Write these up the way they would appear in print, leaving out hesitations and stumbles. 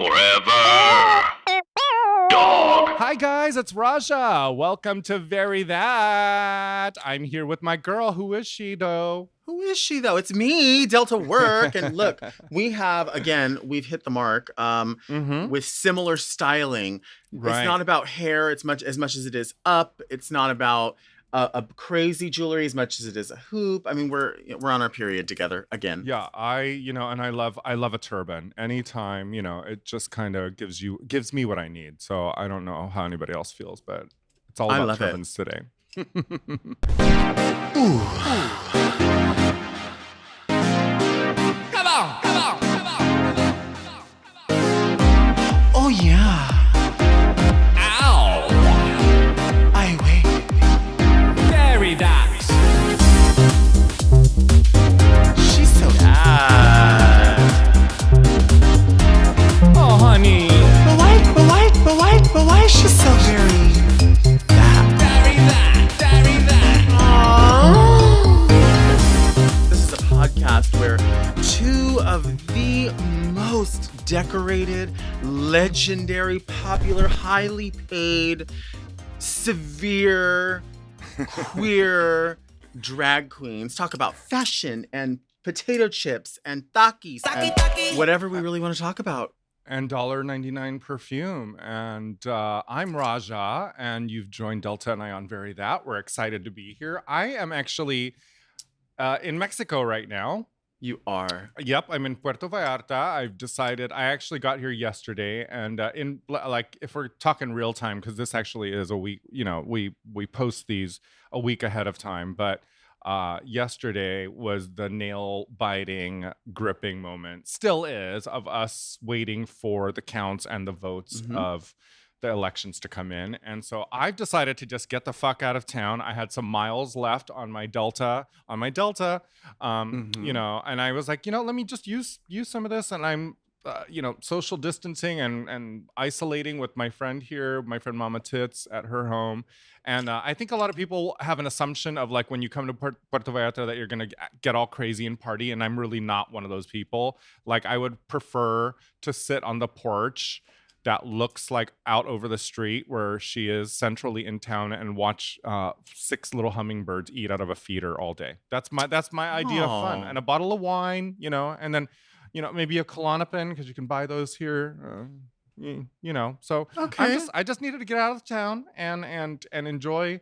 Forever. Dog. Hi guys, it's Raja. Welcome to Very That. I'm here with my girl. Who is she though? Who is she though? It's me, Delta Work. And look, we've hit the mark with similar styling. Right. It's not about hair as much as it is up. It's not about a crazy jewelry as much as it is a hoop. I mean, we're on our period together again. Yeah, I love a turban. Anytime, it just kind of gives me what I need. So I don't know how anybody else feels, but it's all about turbans today. Ooh. Come on. Oh yeah. Ow. Ay, wait. Very that. She's so bad. Oh, honey. But why is she so very bad? Very that. This is a podcast where two of the most decorated, legendary, popular, highly paid, severe, queer drag queens talk about fashion and potato chips and takis and whatever we really want to talk about. And $1.99 perfume. And I'm Raja, and you've joined Delta and I on Very That. We're excited to be here. I am actually in Mexico right now. You are. Yep, I'm in Puerto Vallarta. I've decided, I actually got here yesterday, and if we're talking real time, because this actually is a week, we post these a week ahead of time, but yesterday was the nail-biting, gripping moment, still is, of us waiting for the counts and the votes of the elections to come in. And so I've decided to just get the fuck out of town. I had some miles left on my Delta, and I was like, let me just use some of this. And I'm, social distancing and isolating with my friend here, my friend Mama Tits at her home. And I think a lot of people have an assumption of like when you come to Puerto Vallarta that you're going to get all crazy and party. And I'm really not one of those people. Like I would prefer to sit on the porch that looks like out over the street where she is centrally in town and watch 6 little hummingbirds eat out of a feeder all day. That's my idea of fun. And a bottle of wine, and then, maybe a Klonopin because you can buy those here, So okay. I just needed to get out of town and enjoy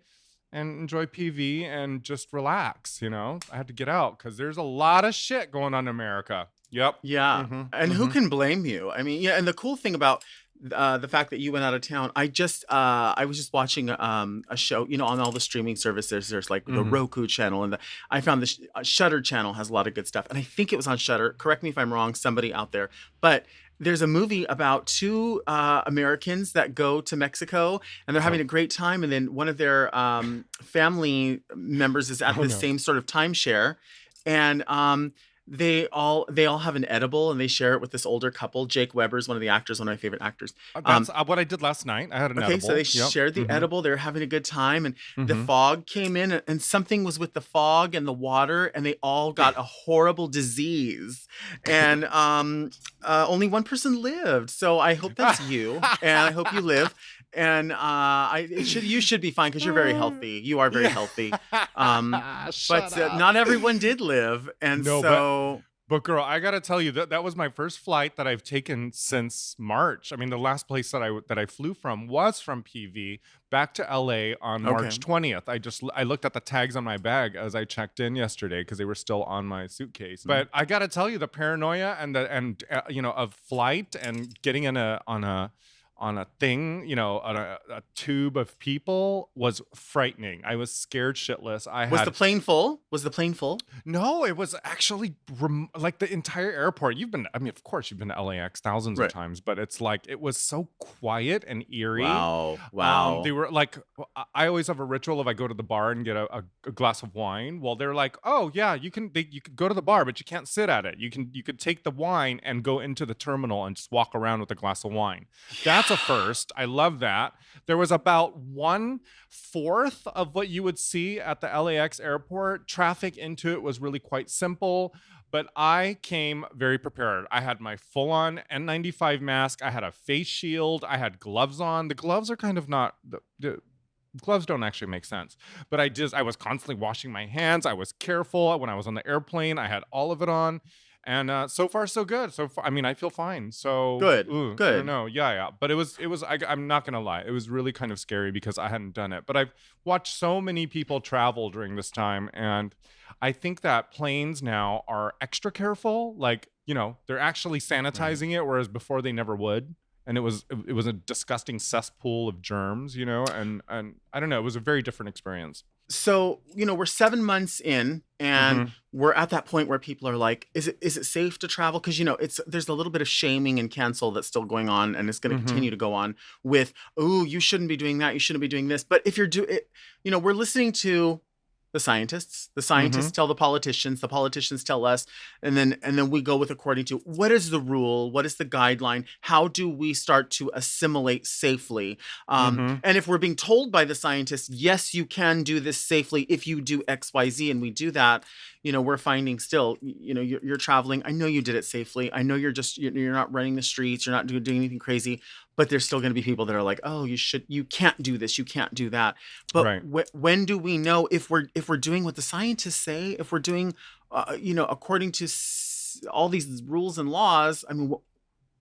PV and just relax, I had to get out because there's a lot of shit going on in America. Yep. Yeah. And who can blame you? I mean, yeah. And the cool thing about the fact that you went out of town, I was just watching a show, on all the streaming services. There's like the Roku channel, and I found the Shudder channel has a lot of good stuff. And I think it was on Shudder. Correct me if I'm wrong, somebody out there. But there's a movie about 2 Americans that go to Mexico, and they're having a great time. And then one of their family members is at the same sort of timeshare, and they all have an edible, and they share it with this older couple. Jake Weber's one of the actors, one of my favorite actors. That's what I did last night. I had an edible. Okay, so they shared the edible. They were having a good time, and the fog came in, and something was with the fog and the water, and they all got a horrible disease. And only one person lived. So I hope that's you, and I hope you live. And you should be fine because you're very healthy. You are very healthy. But not everyone did live, and But girl, I gotta tell you that was my first flight that I've taken since March. I mean, the last place that I flew from was from PV back to LA on March 20th. I looked at the tags on my bag as I checked in yesterday because they were still on my suitcase. But I gotta tell you, the paranoia of flight and getting on a thing, on a tube of people was frightening. I was scared shitless. Was the plane full? No, it was actually like the entire airport. Of course you've been to LAX thousands of times, but it's like, it was so quiet and eerie. Wow. They were like, I always have a ritual if I go to the bar and get a glass of wine. Well, they're like, oh yeah, you could go to the bar, but you can't sit at it. You could take the wine and go into the terminal and just walk around with a glass of wine. That's that's a first. I love that. There was about 1/4 of what you would see at the LAX airport. Traffic into it was really quite simple, but I came very prepared. I had my full-on N95 mask. I had a face shield. I had gloves on. The gloves are kind of not the gloves don't actually make sense, but I was constantly washing my hands. I was careful when I was on the airplane. I had all of it on, and so far so good. So far, I mean, I feel fine. So Good, I don't good. know. Yeah. But it was. I'm not gonna lie. It was really kind of scary because I hadn't done it. But I've watched so many people travel during this time, and I think that planes now are extra careful. Like, they're actually sanitizing it, whereas before they never would. And it was a disgusting cesspool of germs, and I don't know. It was a very different experience. So, we're 7 months in, and we're at that point where people are like, is it safe to travel? Because, there's a little bit of shaming and cancel that's still going on, and it's going to continue to go on with, oh, you shouldn't be doing that. You shouldn't be doing this. But if you're we're listening to the scientists tell the politicians tell us, and then we go with according to what is the rule, what is the guideline, how do we start to assimilate safely, and if we're being told by the scientists, yes, you can do this safely if you do XYZ, and we do that, we're finding still, you're traveling, I know you did it safely, I know you're not running the streets, you're not doing anything crazy, but there's still going to be people that are like, oh, you can't do this, you can't do that. But right. When do we know if we're doing what the scientists say, if we're doing, according to all these rules and laws? I mean,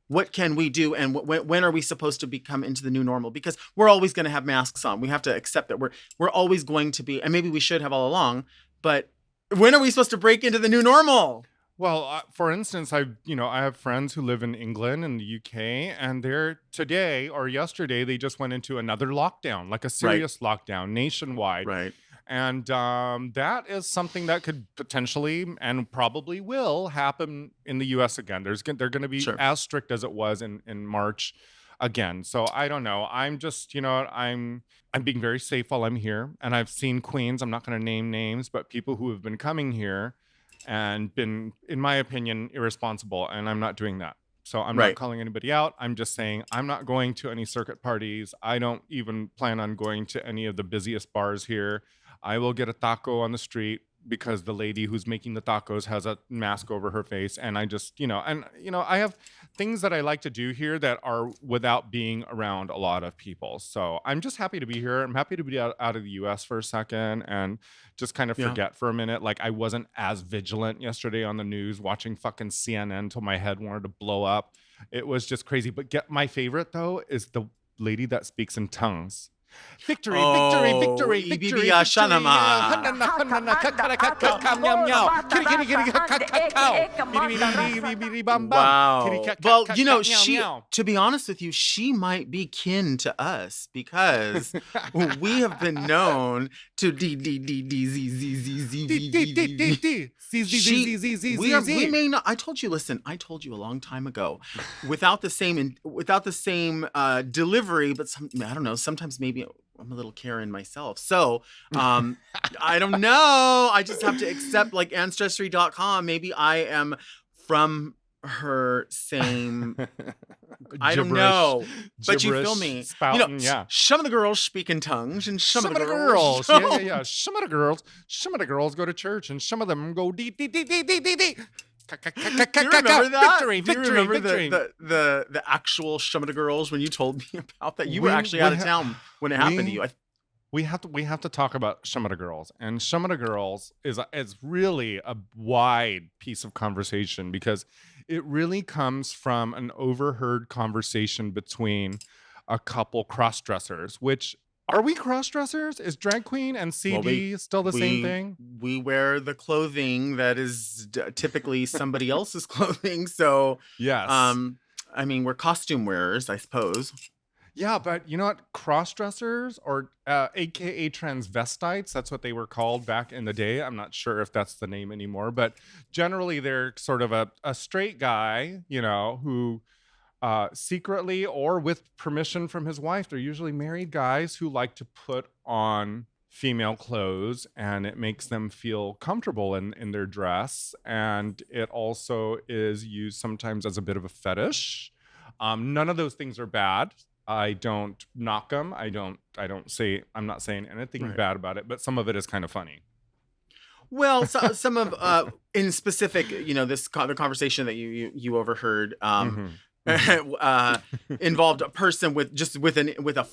what can we do, and when are we supposed to become into the new normal? Because we're always going to have masks on. We have to accept that we're always going to be, and maybe we should have all along. But when are we supposed to break into the new normal? Well, for instance, I have friends who live in England and the UK, and they're today or yesterday, they just went into another lockdown, like a serious lockdown nationwide. Right. And that is something that could potentially and probably will happen in the US again. They're going to be as strict as it was in March again. So I don't know. I'm just, I'm being very safe while I'm here. And I've seen queens, I'm not going to name names, but people who have been coming here and been, in my opinion, irresponsible. And I'm not doing that. So I'm not calling anybody out. I'm just saying I'm not going to any circuit parties. I don't even plan on going to any of the busiest bars here. I will get a taco on the street because the lady who's making the tacos has a mask over her face. And I just, I have things that I like to do here that are without being around a lot of people. So I'm just happy to be here. I'm happy to be out of the US for a second and just kind of forget for a minute. Like, I wasn't as vigilant yesterday on the news watching fucking CNN till my head wanted to blow up. It was just crazy. But my favorite, though, is the lady that speaks in tongues. Victory, victory, victory, victory. Wow. Well, to be honest with you, she might be kin to us because we have been known to we may not. I told you a long time ago, without the same delivery, but I don't know, sometimes maybe I'm a little Karen myself. So, I don't know. I just have to accept, like, Ancestry.com. Maybe I am from her same, I don't know. But you feel me. Spouting, some of the girls speak in tongues, and some of the girls. Yeah. Some of the girls go to church, and some of them go dee. Do you remember that? Victory. The actual Shumadagurls when you told me about that? You were actually out of town when it happened to you. We have to talk about Shumadagurls, and Shumadagurls is really a wide piece of conversation because it really comes from an overheard conversation between a couple cross-dressers. Which, are we cross-dressers? Is drag queen and CD still the same thing? We wear the clothing that is typically somebody else's clothing, so yes. I mean, we're costume wearers, I suppose. Yeah, but you know what? Cross-dressers, or AKA transvestites, that's what they were called back in the day. I'm not sure if that's the name anymore, but generally they're sort of a straight guy, who secretly or with permission from his wife, they're usually married guys who like to put on female clothes, and it makes them feel comfortable in their dress. And it also is used sometimes as a bit of a fetish. None of those things are bad. I don't knock them. I'm not saying anything Right. bad about it, but some of it is kind of funny. Well, some of in specific, the conversation that you overheard Mhm. involved a person with a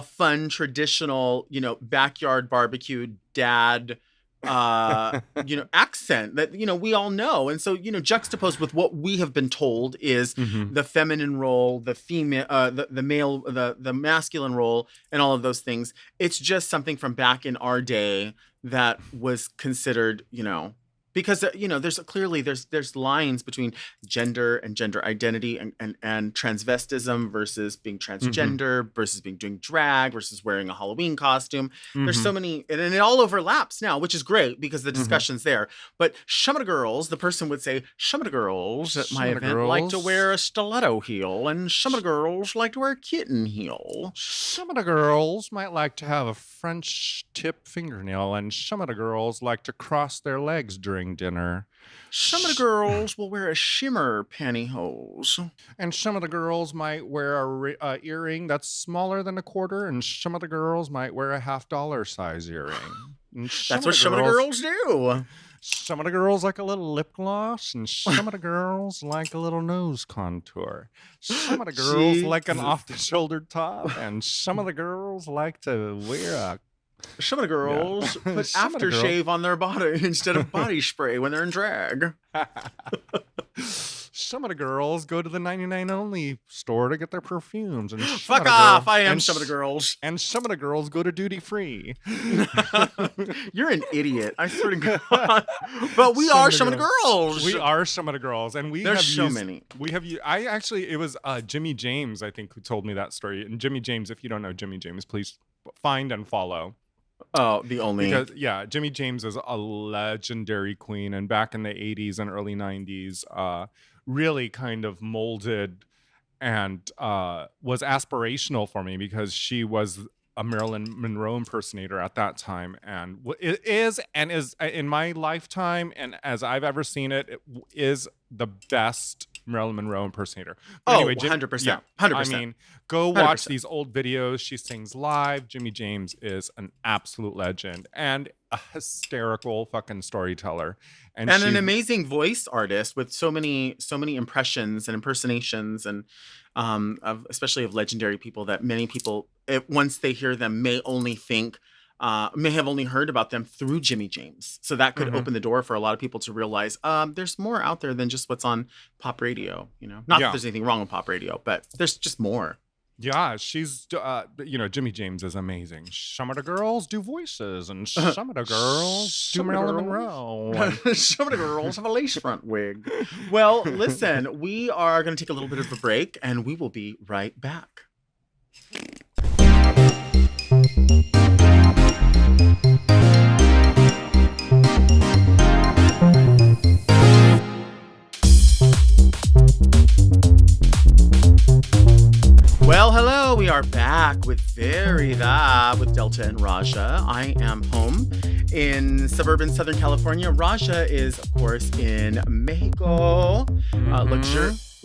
fun traditional, backyard barbecue dad accent that we all know. And so, juxtaposed with what we have been told is Mhm. the feminine role, the female, the male, the masculine role, and all of those things. It's just something from back in our day that was considered, because there's lines between gender and gender identity and transvestism versus being transgender versus doing drag versus wearing a Halloween costume. There's so many, and it all overlaps now, which is great because the discussion's there. But Shumadagurls, the person would say, Shumadagurls at my event like to wear a stiletto heel, and Shumadagurls like to wear a kitten heel. Some of the girls might like to have a French tip fingernail, and some of the girls like to cross their legs during dinner. Some of the girls will wear a shimmer pantyhose. And some of the girls might wear a earring that's smaller than a quarter, and some of the girls might wear a $50 size earring. And That's what some of the girls do. Some of the girls like a little lip gloss, and some of the girls like a little nose contour. Some of the girls like an Jesus. off-the-shoulder top, and some of the girls like to wear a... Some of the girls put Some of the girls- aftershave on their body instead of body spray when they're in drag. Some of the girls go to the 99 Only store to get their perfumes. And some of Fuck the off! girl- I am and some of the s- girls. And some of the girls go to duty free. You're an idiot. I swear to God. But we are some of the girls. We are some of the girls, and There's so many. We have you. It was Jimmy James, I think, who told me that story. And Jimmy James, if you don't know Jimmy James, please find and follow. Oh, the only. Because Jimmy James is a legendary queen, and back in the 80s and early 90s, really kind of molded and was aspirational for me because she was a Marilyn Monroe impersonator at that time, and it is in my lifetime, and as I've ever seen it, it is the best Marilyn Monroe impersonator. But Oh, anyway, 100%. yeah, 100%. I mean, go watch 100%. these old videos. She sings live. Jimmy James is an absolute legend and a hysterical fucking storyteller, and an amazing voice artist with so many impressions and impersonations and especially of legendary people that many people once they hear them may have only heard about them through Jimmy James. So that could open the door for a lot of people to realize there's more out there than just what's on pop radio, Not that there's anything wrong with pop radio, but there's just more. Yeah, she's, Jimmy James is amazing. Some of the girls do voices, and some of the girls do Some of the Marilyn girls- Monroe. Some of the girls have a lace front wig. Well, listen, we are going to take a little bit of a break, and we will be right back. Well, hello, we are back with Verida with Delta and Raja. I am home in suburban Southern California. Raja is, of course, in Mexico,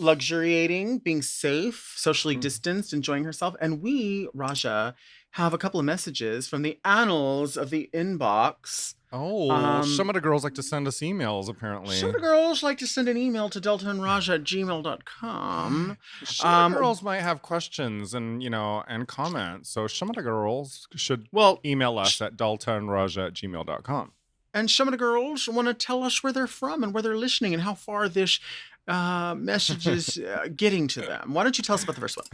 luxuriating, being safe, socially distanced, enjoying herself. And we, Raja, have a couple of messages from the annals of the inbox. Oh, some of the girls like to send us emails, apparently. Some of the girls like to send an email to deltaandraja@gmail.com. Some of the girls might have questions and, and comments. So some of the girls should email us at deltaandraja@gmail.com. And some of the girls want to tell us where they're from and where they're listening and how far this message is getting to them. Why don't you tell us about the first one?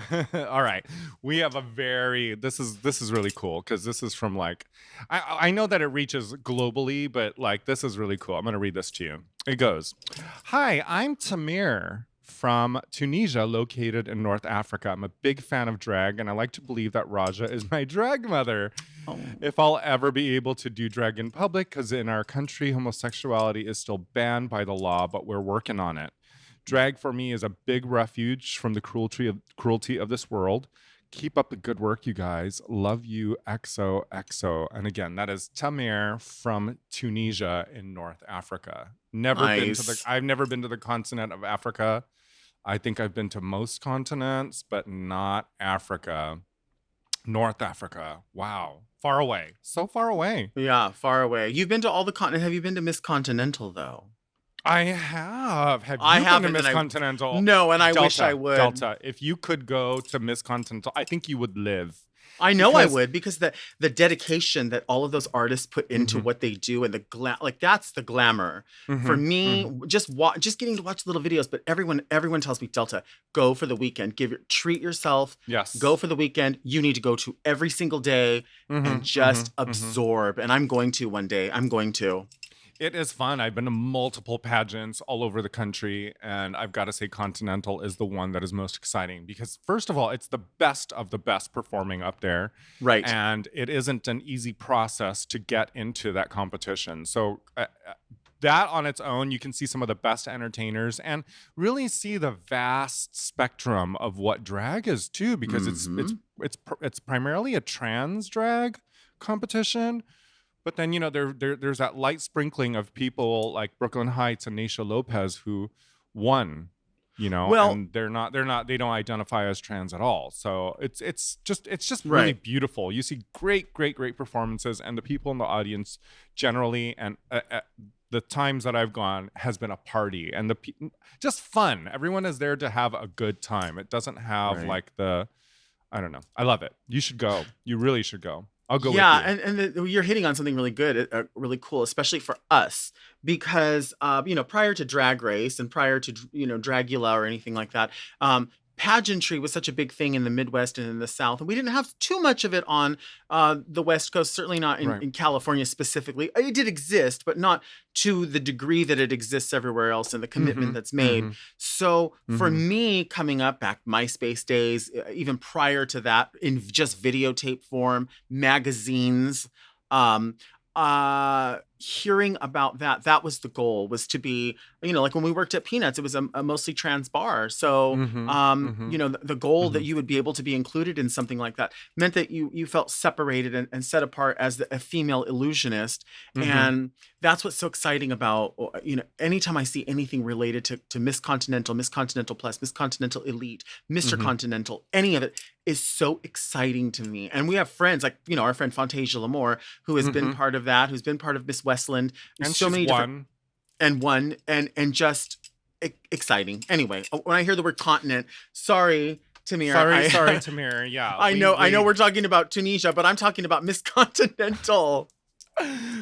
All right, we have this is really cool because this is from I know that it reaches globally, but this is really cool. I'm going to read this to you. It goes, "Hi, I'm Tamir from Tunisia, located in North Africa. I'm a big fan of drag, and I like to believe that Raja is my drag mother. If I'll ever be able to do drag in public, because in our country, homosexuality is still banned by the law, but we're working on it. Drag for me is a big refuge from the cruelty of this world. Keep up the good work, you guys. Love you, XOXO." And again, that is Tamir from Tunisia in North Africa. I've never been to the continent of Africa. I think I've been to most continents, but not Africa. North Africa. Wow. Far away. So far away. Yeah, far away. You've been to all the continent. Have you been to Miss Continental though? I have. Have I you been to haven't, Miss and I- Continental? No, and I Delta, wish I would. Delta. If you could go to Miss Continental, I think you would live. I know I Because- would, because the dedication that all of those artists put into what they do, and the like that's the glamour. For me, just getting to watch little videos, but everyone tells me, Delta, go for the weekend. Treat yourself. Yes. Go for the weekend. You need to go to every single day and just absorb. And I'm going to one day. I'm going to. It is fun. I've been to multiple pageants all over the country, and I've got to say Continental is the one that is most exciting because, first of all, it's the best of the best performing up there. Right. And it isn't an easy process to get into that competition. So that on its own, you can see some of the best entertainers and really see the vast spectrum of what drag is too, because it's primarily a trans drag competition. But then, there's that light sprinkling of people like Brooklyn Heights and Naisha Lopez who won, Well- and they don't identify as trans at all. So it's just really Right. beautiful. You see great performances, and the people in the audience generally, and the times that I've gone has been a party, and just fun. Everyone is there to have a good time. It doesn't have like I don't know. I love it. You should go. You really should go. I'll go with you. And you're hitting on something really good, really cool, especially for us, because prior to Drag Race and prior to Dragula or anything like that, pageantry was such a big thing in the Midwest and in the South, and we didn't have too much of it on the West Coast. Certainly not in California specifically. It did exist, but not to the degree that it exists everywhere else, and the commitment that's made. So for me, coming up back MySpace days, even prior to that, in just videotape form, magazines, hearing about that was the goal, was to be, like when we worked at Peanuts, it was a mostly trans bar. So, the goal that you would be able to be included in something like that meant that you felt separated and set apart as a female illusionist. And that's what's so exciting about, anytime I see anything related to Miss Continental, Miss Continental Plus, Miss Continental Elite, Mr. Continental, any of it is so exciting to me. And we have friends like, our friend Fantasia Lamour, who has been part of that, who's been part of Miss Westland. And so she's many won. and just exciting. Anyway, when I hear the word continent, sorry, Tamir. Sorry, Tamir. Yeah. I know we're talking about Tunisia, but I'm talking about Miss Continental.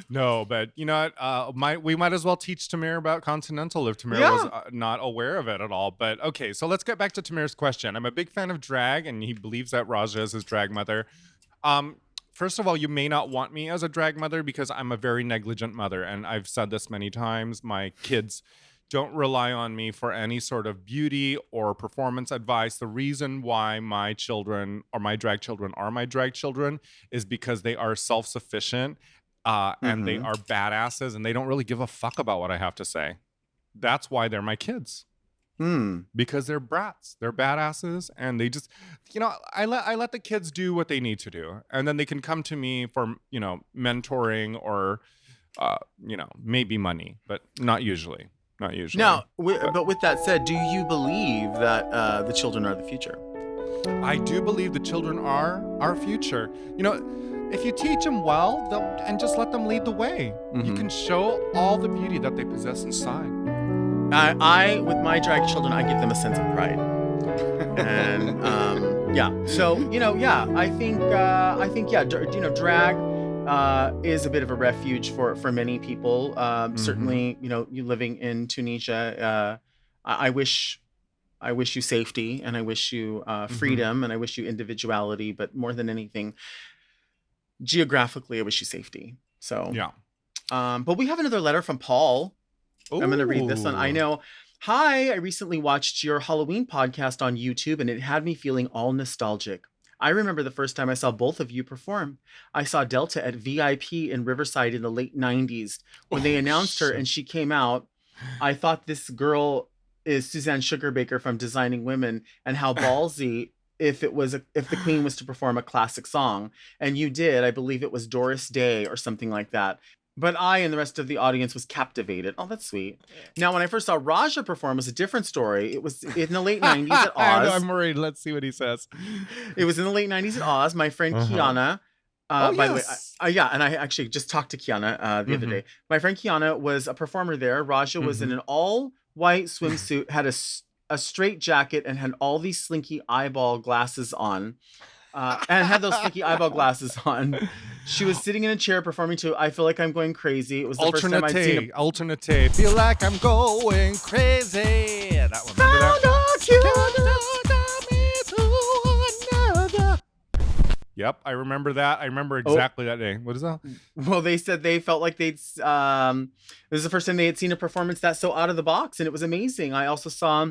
No, but you know what? We might as well teach Tamir about Continental if Tamir was not aware of it at all. But okay, so let's get back to Tamir's question. I'm a big fan of drag, and he believes that Raja is his drag mother. First of all, you may not want me as a drag mother because I'm a very negligent mother, and I've said this many times. My kids don't rely on me for any sort of beauty or performance advice. The reason why my children or my drag children are my drag children is because they are self-sufficient. And they are badasses, and they don't really give a fuck about what I have to say. That's why they're my kids. Because they're brats. They're badasses, and they just, I let the kids do what they need to do, and then they can come to me for, mentoring or, maybe money, but not usually. Not usually. Now, but with that said, do you believe that the children are the future? I do believe the children are our future. If you teach them well, and just let them lead the way, you can show all the beauty that they possess inside. I with my drag children, I give them a sense of pride. And so I think drag is a bit of a refuge for many people. Certainly, you living in Tunisia, I wish you safety, and I wish you freedom, and I wish you individuality, but more than anything, geographically, I wish you safety. So but we have another letter from Paul. Ooh. I'm going to read this one. I know. Hi, I recently watched your Halloween podcast on YouTube, and it had me feeling all nostalgic. I remember the first time I saw both of you perform. I saw Delta at VIP in Riverside in the late 90s. When they announced her and she came out, I thought this girl is Suzanne Sugarbaker from Designing Women, and how ballsy if the queen was to perform a classic song. And you did. I believe it was Doris Day or something like that. But I and the rest of the audience was captivated. Oh, that's sweet. Now, when I first saw Raja perform, it was a different story. It was in the late 90s at I know, Oz. I'm worried. Let's see what he says. It was in the late 90s at Oz. My friend Kiana, Oh, by the way, yes. yeah, and I actually just talked to Kiana the other day. My friend Kiana was a performer there. Raja was in an all-white swimsuit, had a straight jacket, and had all these slinky eyeball glasses on. And had those slinky eyeball glasses on. She was sitting in a chair performing to I Feel Like I'm Going Crazy. It was the first time I'd seen Alternate. Feel like I'm going crazy. That one. Remember that? Yep, I remember that. I remember exactly that day. What is that? Well, they said they felt like they'd this is the first time they had seen a performance that's so out of the box, and it was amazing. I also saw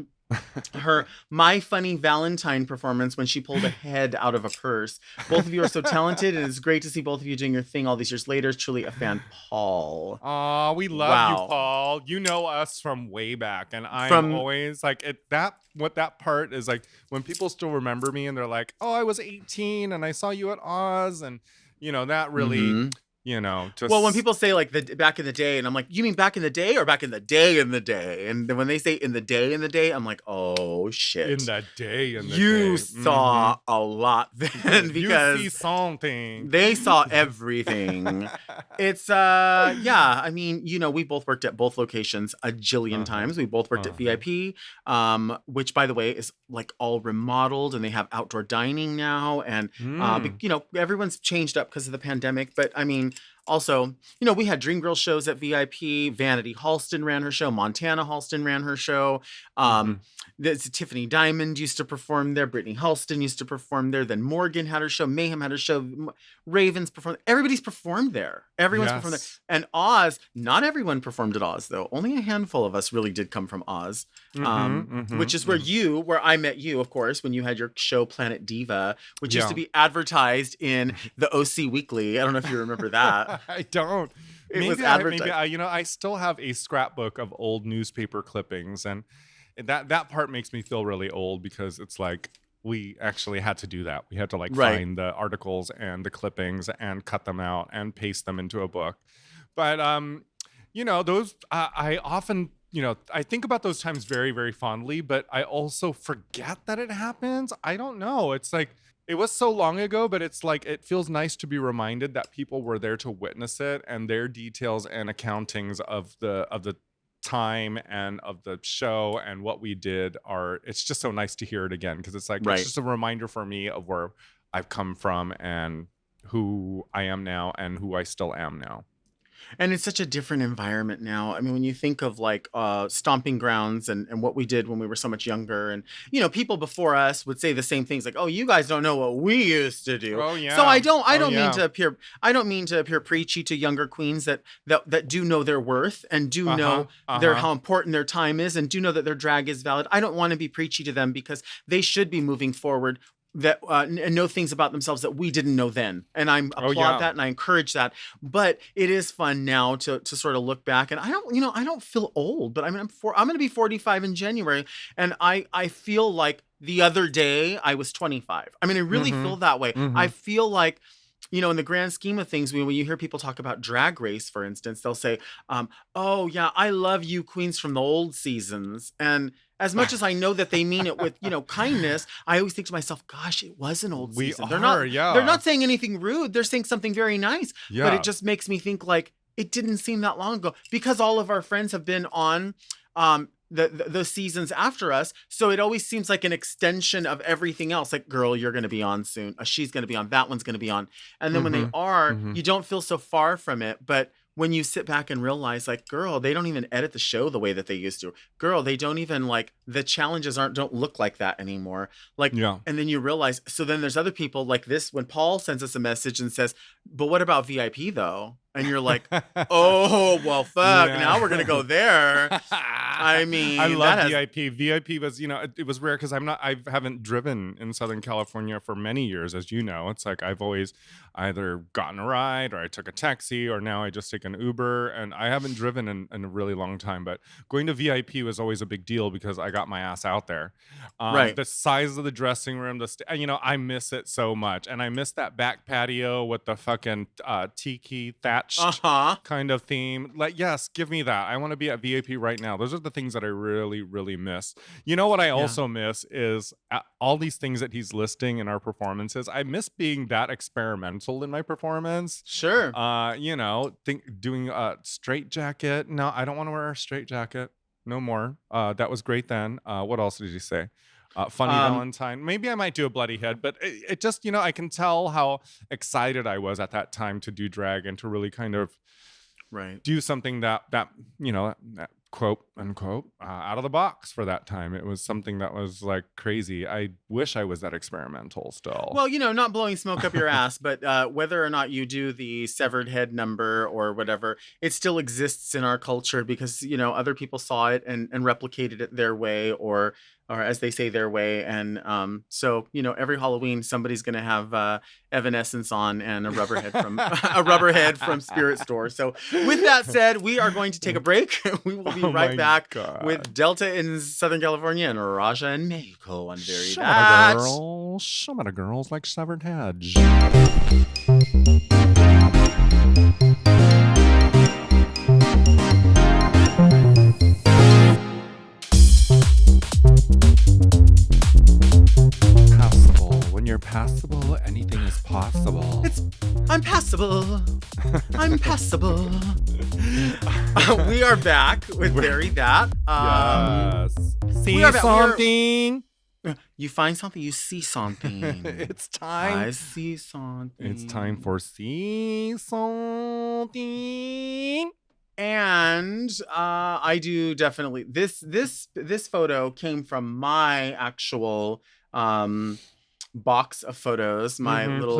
her My Funny Valentine performance when she pulled a head out of a purse. Both of you are so talented, and it's great to see both of you doing your thing all these years later. Truly a fan, Paul. Oh, we love you, Paul. You know us from way back, and I'm always like what that part is like when people still remember me and they're like, oh, I was 18 and I saw you at Oz, and that really just well, when people say like the back in the day, and I'm like, you mean back in the day or back in the day in the day? And then when they say in the day, I'm like, oh shit. In the day you saw a lot then because you see something. They saw everything. It's yeah, I mean, we both worked at both locations a jillion times. We both worked at VIP, which by the way is like all remodeled, and they have outdoor dining now, and everyone's changed up because of the pandemic, but I mean, also, we had Dreamgirls shows at VIP. Vanity Halston ran her show. Montana Halston ran her show. Tiffany Diamond used to perform there. Brittany Halston used to perform there. Then Morgan had her show. Mayhem had her show. Ravens performed. Everybody's performed there. Everyone's performed there. And Oz, not everyone performed at Oz, though. Only a handful of us really did come from Oz, which is where I met you, of course, when you had your show Planet Diva, which used to be advertised in the OC Weekly. I don't know if you remember that. I don't. It was advertised. I still have a scrapbook of old newspaper clippings, and that part makes me feel really old because it's like we actually had to do that. We had to find the articles and the clippings and cut them out and paste them into a book. But those I often I think about those times very, very fondly, but I also forget that it happens. I don't know. It's like it was so long ago, but it's like it feels nice to be reminded that people were there to witness it, and their details and accountings of the time and of the show and what we did it's just so nice to hear it again, because it's like it's just a reminder for me of where I've come from and who I am now and who I still am now. And it's such a different environment now. I mean, when you think of stomping grounds and what we did when we were so much younger, and people before us would say the same things like, "Oh, you guys don't know what we used to do." Oh yeah. So I don't mean to appear preachy to younger queens that do know their worth and do know how important their time is and do know that their drag is valid. I don't want to be preachy to them because they should be moving forward that and know things about themselves that we didn't know then, and I applaud that and I encourage that. But it is fun now to sort of look back, and I don't feel old, but I mean I'm going to be 45 in January, and I feel like the other day I was 25. I mean I really feel that way. I feel like in the grand scheme of things, when you hear people talk about Drag Race, for instance, they'll say, oh yeah, I love you queens from the old seasons, and as much as I know that they mean it with, kindness, I always think to myself, gosh, it was an old season. They're not saying anything rude. They're saying something very nice. Yeah. But it just makes me think like it didn't seem that long ago because all of our friends have been on the seasons after us. So it always seems like an extension of everything else. Like, girl, you're going to be on soon. She's going to be on. That one's going to be on. And then when they are, you don't feel so far from it. But when you sit back and realize, like, girl, they don't even edit the show the way that they used to. Girl, they don't even the challenges don't look like that anymore. And then you realize, so then there's other people like this, when Paul sends us a message and says, but what about VIP though? And you're like, oh, well, fuck. Yeah. Now we're going to go there. I mean, I love VIP. VIP was, it was rare because I haven't driven in Southern California for many years, as you know. It's like I've always either gotten a ride or I took a taxi or now I just take an Uber, and I haven't driven in a really long time. But going to VIP was always a big deal because I got my ass out there. Right. The size of the dressing room, I miss it so much. And I miss that back patio with the fucking tiki thatched kind of theme. Like, yes, give me that. I want to be at VIP right now. Those are the things that I really, really miss. You know what I also miss is all these things that he's listing in our performances. I miss being that experimental in my performance. Sure. Doing a straight jacket. No, I don't want to wear a straight jacket. No more. That was great then. What else did you say? Funny Valentine. Maybe I might do a bloody head, but it just, I can tell how excited I was at that time to do drag and to really kind of do something that quote unquote out of the box for that time. It was something that was like crazy. I wish I was that experimental still. Well, not blowing smoke up your ass, but whether or not you do the severed head number or whatever, it still exists in our culture because other people saw it and replicated it their way, or as they say, their way. And so every Halloween somebody's gonna have Evanescence on and a rubber head from Spirit Store. So with that said, we are going to take a break. We will be right back with Delta in Southern California and Raja in Mexico on Very That. Shumadagurls like severed heads. Passable. When you're passable, anything is possible. I'm passable. I'm passable. We are back with Very That. Yes. See we are back. something. You find something, you see something. It's time. I see something. It's time for see something. And I do definitely. This photo came from my actual box of photos. My little.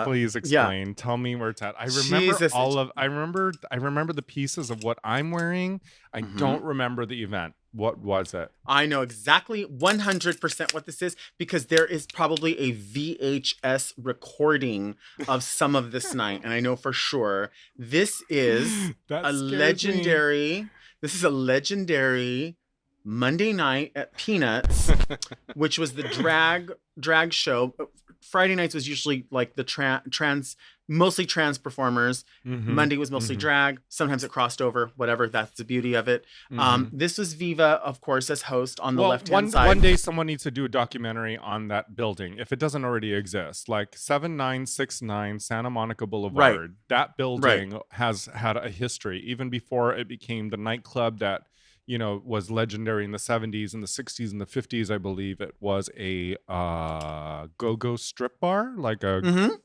Please explain. Yeah. Tell me where it's at. I remember I remember the pieces of what I'm wearing. I don't remember the event. What was it? I know exactly 100% what this is because there is probably a VHS recording of some of this night, and I know for sure this is a legendary. This is a legendary Monday night at Peanuts, which was the drag show. Friday nights was usually like the mostly trans performers. Monday was mostly drag. Sometimes it crossed over, whatever. That's the beauty of it. This was Viva, of course, as host on the left-hand side. One day someone needs to do a documentary on that building, if it doesn't already exist. Like 7969 Santa Monica Boulevard. Right. That building has had a history, even before it became the nightclub that was legendary in the 70s and the 60s and the 50s. I believe it was a go-go strip bar, like a,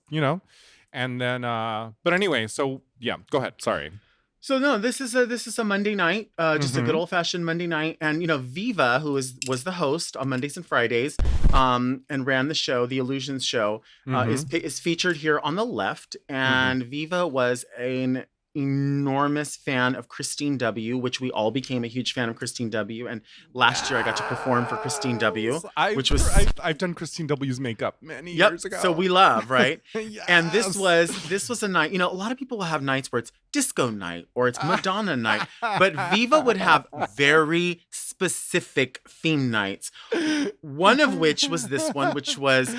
and then, but anyway, so yeah, go ahead. Sorry. So no, this is a Monday night, just a good old fashioned Monday night. And, Viva, who was the host on Mondays and Fridays, and ran the show, the Illusions show, is featured here on the left. And Viva was an enormous fan of Christine W., which we all became a huge fan of Christine W. And last year I got to perform for Christine W., I've done Christine W.'s makeup many years ago. So we love, right? Yes. And this was a night, a lot of people will have nights where it's disco night or it's Madonna night, but Viva would have very specific theme nights. One of which was this one, which was,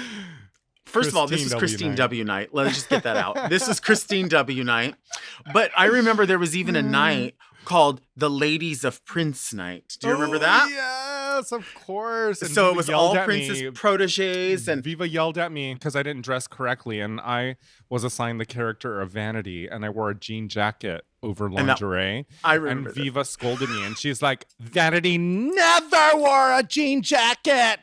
first of all, this is Christine W. night. Let's just get that out. This is Christine W. night. But I remember there was even a night called the Ladies of Prince night. Do you remember that? Yes, of course. And so Viva it was all Prince's proteges. And Viva yelled at me because I didn't dress correctly. And I was assigned the character of Vanity. And I wore a jean jacket over lingerie. I remember And Viva scolded me. And she's like, Vanity never wore a jean jacket.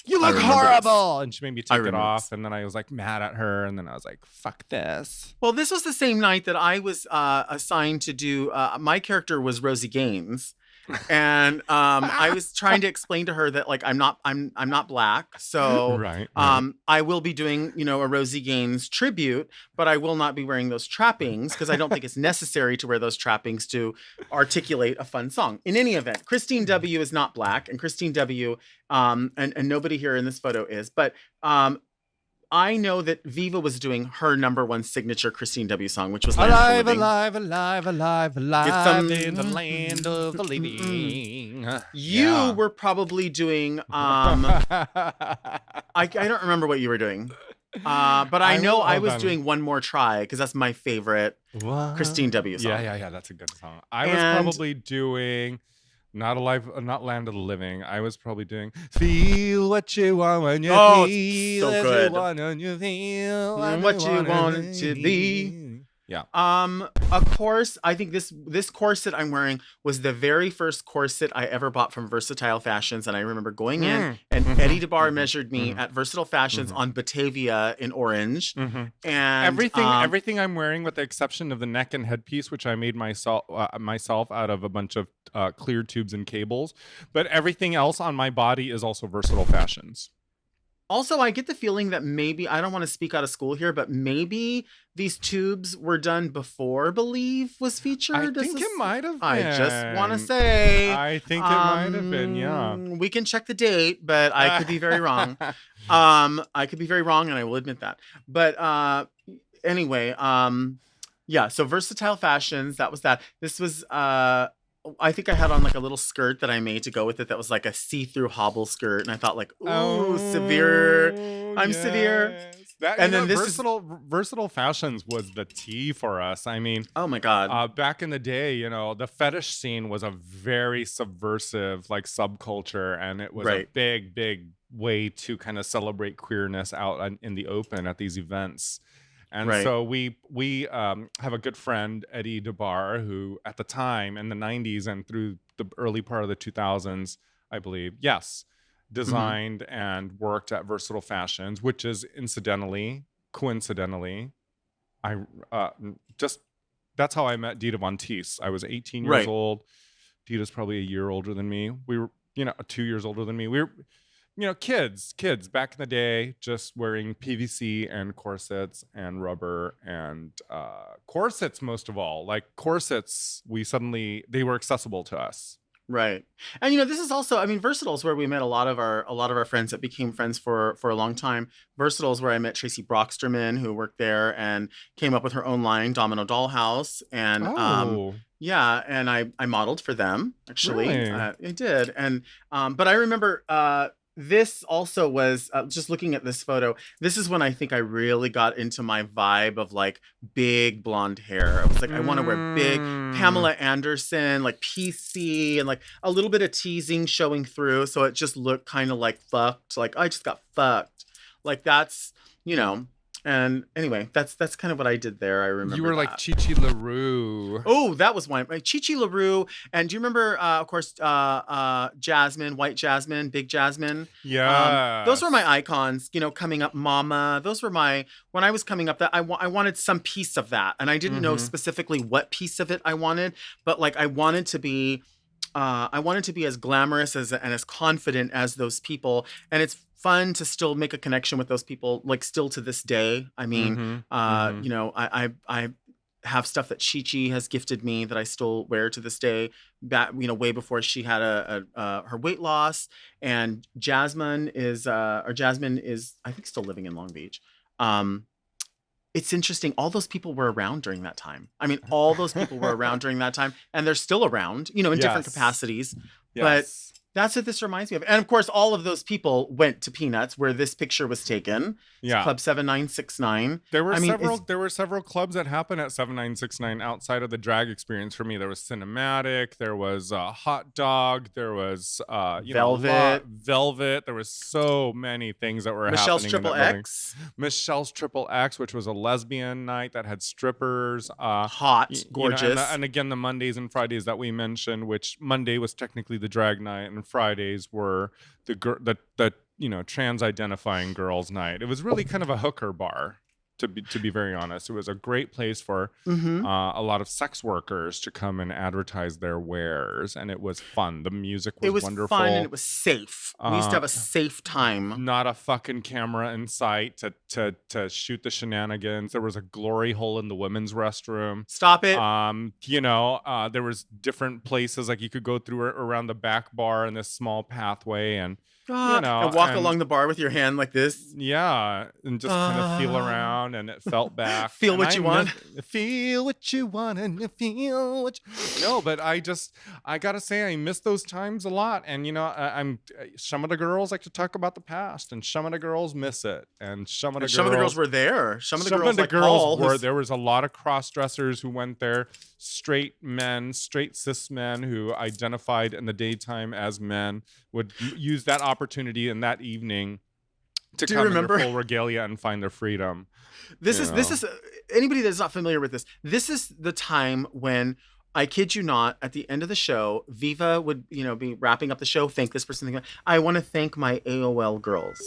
You look horrible. And she made me take it off. And then I was like mad at her. And then I was like, fuck this. Well, this was the same night that I was assigned to do. My character was Rosie Gaines. And I was trying to explain to her that like I'm not black. So I will be doing, a Rosie Gaines tribute, but I will not be wearing those trappings because I don't think it's necessary to wear those trappings to articulate a fun song. In any event, Christine W. is not black, and Christine W. And nobody here in this photo is, but I know that Viva was doing her #1 signature Christine W. song, which was Land of the Alive, Living. alive, alive, alive, alive some- in the land of the living. You were probably doing I don't remember what you were doing. But I know I was doing One More Try because that's my favorite Christine W. song. Yeah, that's a good song. I was And- probably doing not Land of the Living. I was probably doing Feel What You Want When You Oh, Feel so What good. You Want When You Feel What You Want It to Be. Yeah. A course. I think this corset I'm wearing was the very first corset I ever bought from Versatile Fashions, and I remember going in and Eddie DeBar measured me at Versatile Fashions on Batavia in Orange, and Everything I'm wearing, with the exception of the neck and headpiece, which I made myself out of a bunch of clear tubes and cables, but everything else on my body is also Versatile Fashions. Also, I get the feeling that maybe, I don't want to speak out of school here, but maybe these tubes were done before Believe was featured. I think it might have been. I just want to say. I think it might have been, yeah. We can check the date, but I could be very wrong. I could be very wrong, and I will admit that. But anyway, yeah, so Versatile Fashions, that was that. This was... I think I had on like a little skirt that I made to go with it that was like a see-through hobble skirt, and I thought like, ooh, severe. I'm severe. And then Versatile Fashions was the tea for us. I mean, oh my God. Back in the day, the fetish scene was a very subversive like subculture, and it was a big, big way to kind of celebrate queerness out in the open at these events. And so we have a good friend, Eddie DeBar, who at the time in the 90s and through the early part of the 2000s, I believe, designed and worked at Versatile Fashions, which is coincidentally, that's how I met Dita Von Teese. I was 18 years old. Dita's probably a year older than me. We were, 2 years older than me. We were, kids back in the day, just wearing PVC and corsets and rubber and corsets, most of all. Like corsets, they were accessible to us. Right. And this is also, I mean, Versatile is where we met a lot of our friends that became friends for a long time. Versatile is where I met Tracy Brocksterman, who worked there and came up with her own line, Domino Dollhouse. And and I modeled for them, actually. Really? I did. And but I remember this also was just looking at this photo. This is when I think I really got into my vibe of like big blonde hair. I was like, I want to wear big Pamela Anderson, like PC, and like a little bit of teasing showing through. So it just looked kind of like fucked. Like I just got fucked. Like that's, And anyway, that's kind of what I did there. I remember you were like Chi LaRue. Oh, that was one. Chi LaRue. And do you remember, of course, Jasmine, White Jasmine, Big Jasmine? Yeah. Those were my icons, coming up. Mama. Those were when I was coming up, that I wanted some piece of that. And I didn't know specifically what piece of it I wanted, but like I wanted to be as glamorous and as confident as those people. And it's fun to still make a connection with those people, like still to this day. I mean, I have stuff that Chi has gifted me that I still wear to this day. Back, way before she had her weight loss. And Jasmine is I think still living in Long Beach. It's interesting. All those people were around during that time. I mean, all those people were around during that time, and they're still around, in different capacities. Yes. But that's what this reminds me of. And of course, all of those people went to Peanuts, where this picture was taken. Yeah. Club 7969. There were several clubs that happened at 7969 outside of the drag experience for me. There was Cinematic, there was Hot Dog, there was Velvet. There was so many things that were Michelle's happening. Michelle's Triple X, which was a lesbian night that had strippers. Hot, gorgeous. And again, the Mondays and Fridays that we mentioned, which Monday was technically the drag night, and Fridays were the trans identifying girls night. It was really kind of a hooker bar, to be very honest. It was a great place for a lot of sex workers to come and advertise their wares, and it was fun. The music was wonderful. Fun, and it was safe. We used to have a safe time. Not a fucking camera in sight to shoot the shenanigans. There was a glory hole in the women's restroom. Stop it. There was different places like you could go through around the back bar in this small pathway, and and walk along the bar with your hand like this. Yeah, and just kind of feel around, and it felt back. Feel what you want. Feel what you want, and you feel what you... No, but I gotta say, I miss those times a lot. And, I'm some of the girls like to talk about the past, and some of the girls miss it. And some of the girls were there. Some of the girls were. There was a lot of cross-dressers who went there, straight cis men who identified in the daytime as men, would use that opportunity in that evening to come in their full regalia and find their freedom. This is anybody that's not familiar with this. This is the time when, I kid you not, at the end of the show, Viva would be wrapping up the show. Thank this person. I want to thank my AOL girls.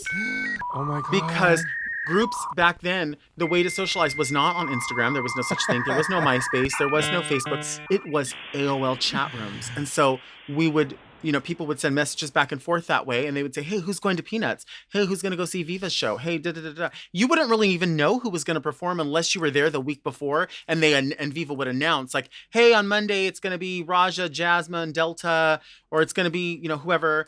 Oh my god! Because groups back then, the way to socialize was not on Instagram. There was no such thing. There was no MySpace. There was no Facebook. It was AOL chat rooms, and so we would. People would send messages back and forth that way, and they would say, hey, who's going to Peanuts? Hey, who's going to go see Viva's show? Hey, da-da-da-da. You wouldn't really even know who was going to perform unless you were there the week before, and Viva would announce, like, hey, on Monday, it's going to be Raja, Jasmine, Delta, or it's going to be, whoever.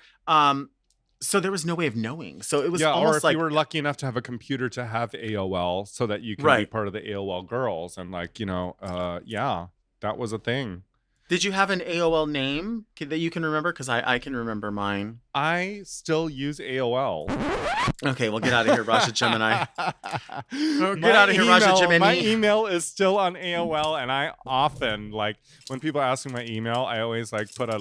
So there was no way of knowing. So it was almost or if you were lucky enough to have a computer to have AOL so that you can be part of the AOL girls. And that was a thing. Did you have an AOL name that you can remember? Because I can remember mine. I still use AOL. Okay, well, get out of here, Raja Gemini. Get out of here, Raja Gemini. My email is still on AOL, and I often, when people ask me my email, I always, put a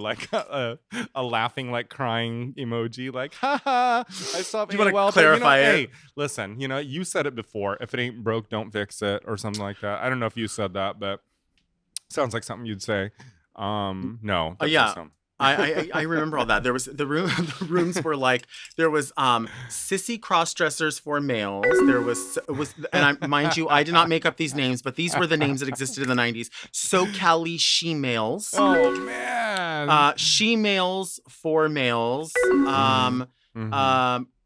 laughing, crying emoji, haha, I saw AOL. Do you want to clarify it? Hey, listen, you said it before. If it ain't broke, don't fix it, or something like that. I don't know if you said that, but sounds like something you'd say. No. I remember all that. There was the rooms were there was sissy cross-dressers for males. There was mind you, I did not make up these names, but these were the names that existed in the 90s. SoCali she-males. Oh man. She-males for males.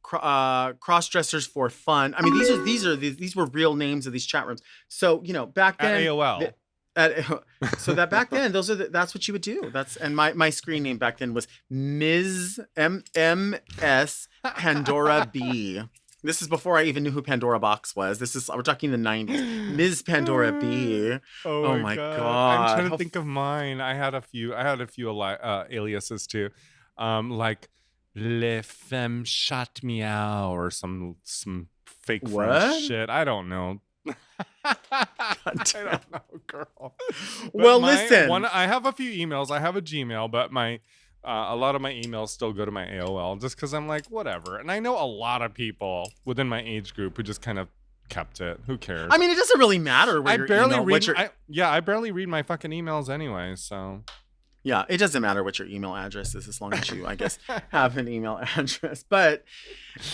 Cross-dressers for fun. I mean, these were real names of these chat rooms. So, back then at AOL. So that back then, that's what you would do. And my screen name back then was Ms. M.S. Pandora B. This is before I even knew who Pandora Box was. We're talking the 90s. Ms. Pandora B. Oh my god! I'm trying to think of mine. I had a few aliases too, like Le Femme Chat Meow or some fake French shit. I don't know. I don't know, girl. Well, listen. I have a few emails. I have a Gmail, but a lot of my emails still go to my AOL just because I'm like, whatever. And I know a lot of people within my age group who just kind of kept it. Who cares? I mean, it doesn't really matter. I barely read my fucking emails anyway. So. Yeah, it doesn't matter what your email address is as long as you, I guess, have an email address. But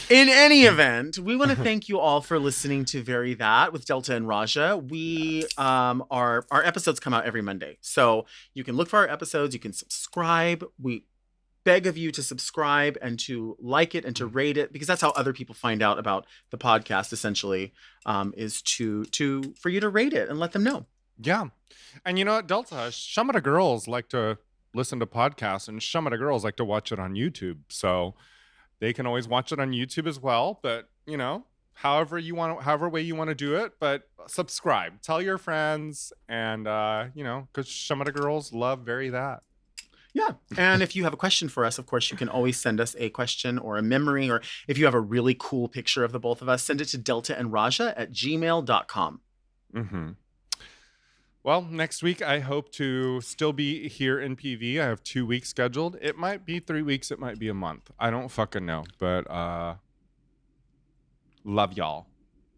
in any event, we want to thank you all for listening to Very That with Delta and Raja. We our episodes come out every Monday. So you can look for our episodes. You can subscribe. We beg of you to subscribe and to like it and to rate it, because that's how other people find out about the podcast, essentially, is for you to rate it and let them know. Yeah. And you know what, Delta, some of the girls like to listen to podcasts and some of the girls like to watch it on YouTube. So they can always watch it on YouTube as well. But, however way you want to do it. But subscribe. Tell your friends. And, because some of the girls love Very That. Yeah. And if you have a question for us, of course, you can always send us a question or a memory. Or if you have a really cool picture of the both of us, send it to deltaandraja@gmail.com. Mm-hmm. Well, next week, I hope to still be here in PV. I have 2 weeks scheduled. It might be 3 weeks. It might be a month. I don't fucking know. But love y'all.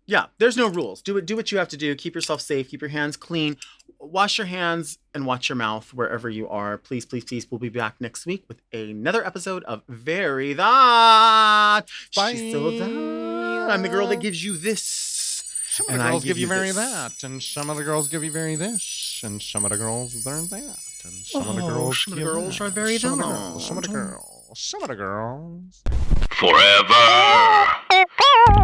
Yeah, there's no rules. Do what you have to do. Keep yourself safe. Keep your hands clean. Wash your hands and watch your mouth wherever you are. Please, please, please. We'll be back next week with another episode of Very That. Bye. She's so that. I'm the girl that gives you this. Some of the girls give you very that, and some of the girls give you very this, and some of the girls learn that, and some of the girls are very that. Some of the girls. Forever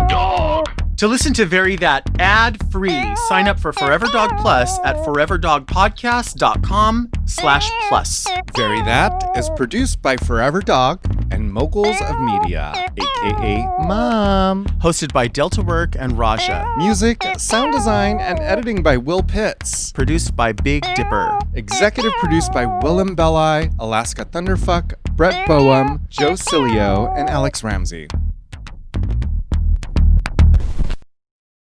Dog. To listen to Very That ad-free, sign up for Forever Dog Plus at foreverdogpodcast.com/plus. Very That is produced by Forever Dog and Moguls of Media, aka Mom. Hosted by Delta Work and Raja. Music, sound design, and editing by Will Pitts. Produced by Big Dipper. Executive produced by Willem Belli, Alaska Thunderfuck, Brett Boehm, Joe Cilio, and Alex Ramsey.